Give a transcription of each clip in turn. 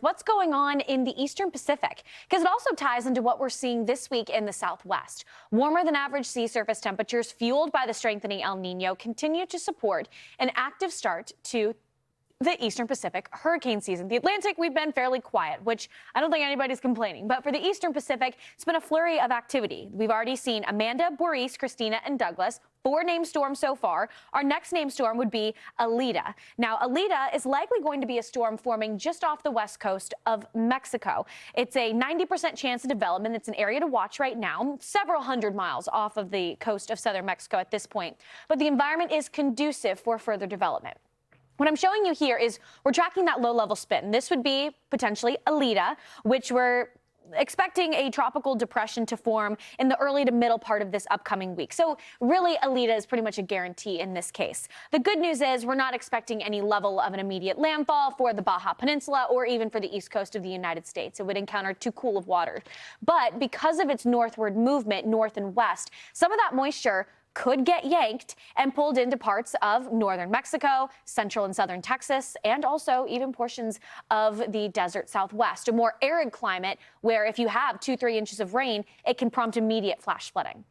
What's going on in the eastern Pacific, because it also ties into what we're seeing this week in the southwest. Warmer than average sea surface temperatures fueled by the strengthening El Nino continue to support an active start to the eastern Pacific hurricane season. The Atlantic, we've been fairly quiet, which I don't think anybody's complaining. But for the eastern Pacific, it's been a flurry of activity. We've already seen Amanda, Boris, Christina, and Douglas. 4 named storms so far. Our next named storm would be Alita. Now, Alita is likely going to be a storm forming just off the west coast of Mexico. It's a 90% chance of development. It's an area to watch right now, several hundred miles off of the coast of southern Mexico at this point. But the environment is conducive for further development. What I'm showing you here is we're tracking that low-level spin. This would be potentially Alita, which we're expecting a tropical depression to form in the early to middle part of this upcoming week. So really, Alita is pretty much a guarantee in this case. The good news is we're not expecting any level of an immediate landfall for the Baja Peninsula or even for the east coast of the United States. It would encounter too cool of water. But because of its northward movement, north and west, some of that moisture could get yanked and pulled into parts of northern Mexico, central and southern Texas, and also even portions of the desert southwest, a more arid climate where if you have 2-3 inches of rain, it can prompt immediate flash flooding.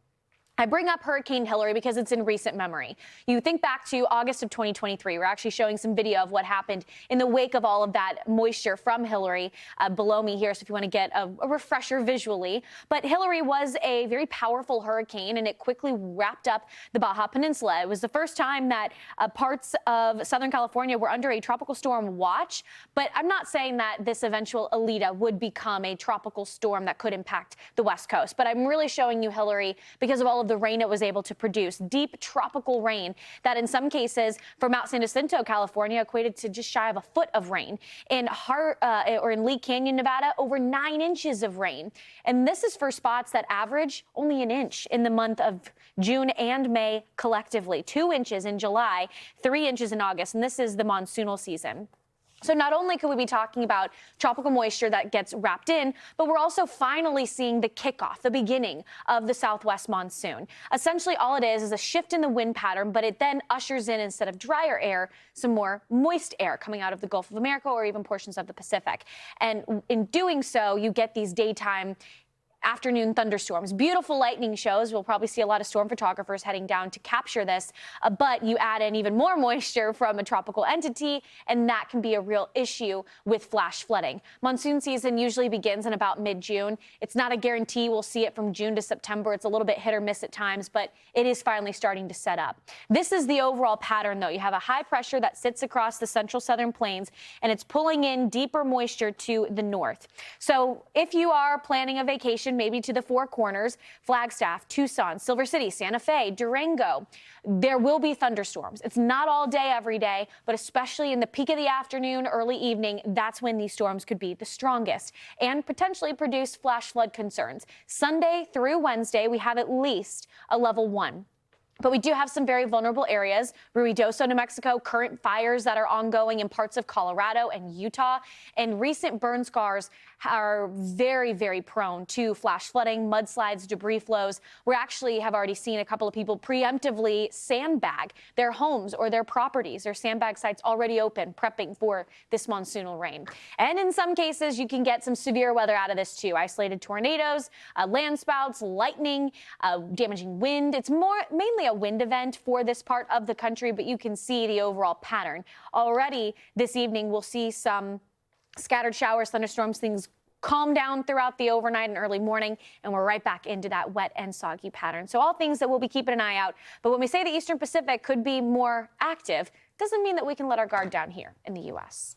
I bring up Hurricane Hilary because it's in recent memory. You think back to August of 2023. We're actually showing some video of what happened in the wake of all of that moisture from Hilary below me here, so if you want to get a refresher visually. But Hilary was a very powerful hurricane, and it quickly wrapped up the Baja Peninsula. It was the first time that parts of Southern California were under a tropical storm watch, but I'm not saying that this eventual Alita would become a tropical storm that could impact the West Coast. But I'm really showing you Hilary because of all of the rain it was able to produce, deep tropical rain that in some cases for Mount San Jacinto, California, equated to just shy of a foot of rain. In Lee Canyon, Nevada, over 9 inches of rain. And this is for spots that average only an inch in the month of June and May collectively, 2 inches in July, 3 inches in August, and this is the monsoonal season. So not only could we be talking about tropical moisture that gets wrapped in, but we're also finally seeing the kickoff, the beginning of the southwest monsoon. Essentially, all it is a shift in the wind pattern, but it then ushers in, instead of drier air, some more moist air coming out of the Gulf of America or even portions of the Pacific. And in doing so, you get these daytime afternoon thunderstorms, beautiful lightning shows. We'll probably see a lot of storm photographers heading down to capture this, but you add in even more moisture from a tropical entity, and that can be a real issue with flash flooding. Monsoon season usually begins in about mid-June. It's not a guarantee we'll see it from June to September. It's a little bit hit or miss at times, but it is finally starting to set up. This is the overall pattern, though. You have a high pressure that sits across the central southern plains, and it's pulling in deeper moisture to the north. So if you are planning a vacation, maybe to the Four Corners, Flagstaff, Tucson, Silver City, Santa Fe, Durango, there will be thunderstorms. It's not all day every day, but especially in the peak of the afternoon, early evening, that's when these storms could be the strongest and potentially produce flash flood concerns. Sunday through Wednesday, we have at least a level 1. But we do have some very vulnerable areas. Ruidoso, New Mexico, current fires that are ongoing in parts of Colorado and Utah. And recent burn scars are very, very prone to flash flooding, mudslides, debris flows. We actually have already seen a couple of people preemptively sandbag their homes or their properties. Their sandbag sites already open, prepping for this monsoonal rain. And in some cases, you can get some severe weather out of this too. Isolated tornadoes, landspouts, lightning, damaging wind. It's mainly a wind event for this part of the country, but you can see the overall pattern. Already this evening, we'll see some scattered showers, thunderstorms, things calm down throughout the overnight and early morning, and we're right back into that wet and soggy pattern. So all things that we'll be keeping an eye out. But when we say the eastern Pacific could be more active, doesn't mean that we can let our guard down here in the U.S.